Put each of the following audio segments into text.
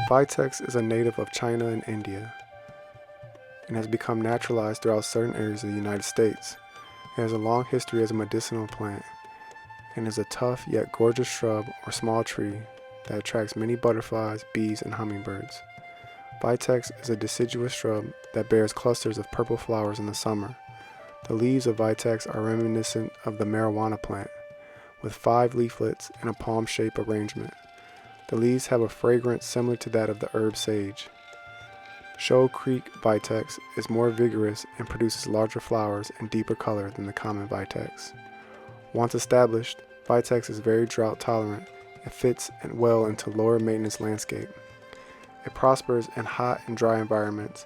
VITEX is a native of China and India and has become naturalized throughout certain areas of the United States. It has a long history as a medicinal plant and is a tough yet gorgeous shrub or small tree that attracts many butterflies, bees, and hummingbirds. VITEX is a deciduous shrub that bears clusters of purple flowers in the summer. The leaves of VITEX are reminiscent of the marijuana plant, with 5 leaflets in a palm-shaped arrangement. The leaves have a fragrance similar to that of the herb sage. Shoal Creek VITEX is more vigorous and produces larger flowers and deeper color than the common VITEX. Once established, VITEX is very drought tolerant and fits well into lower maintenance landscape. It prospers in hot and dry environments.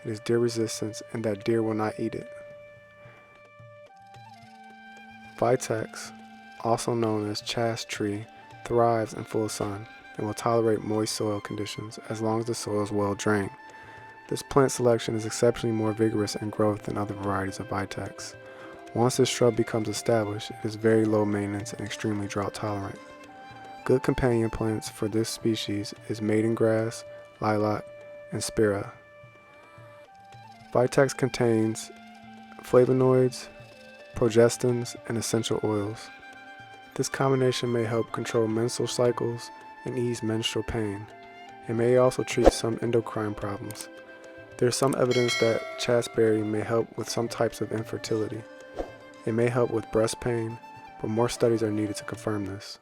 It is deer resistant in that deer will not eat it. VITEX, also known as chast tree, thrives in full sun and will tolerate moist soil conditions as long as the soil is well drained. This plant selection is exceptionally more vigorous in growth than other varieties of VITEX. Once this shrub becomes established, it is very low maintenance and extremely drought tolerant. Good companion plants for this species is maiden grass, lilac, and spira. VITEX contains flavonoids, progestins, and essential oils. This combination may help control menstrual cycles and ease menstrual pain. It may also treat some endocrine problems. There is some evidence that chasteberry may help with some types of infertility. It may help with breast pain, but more studies are needed to confirm this.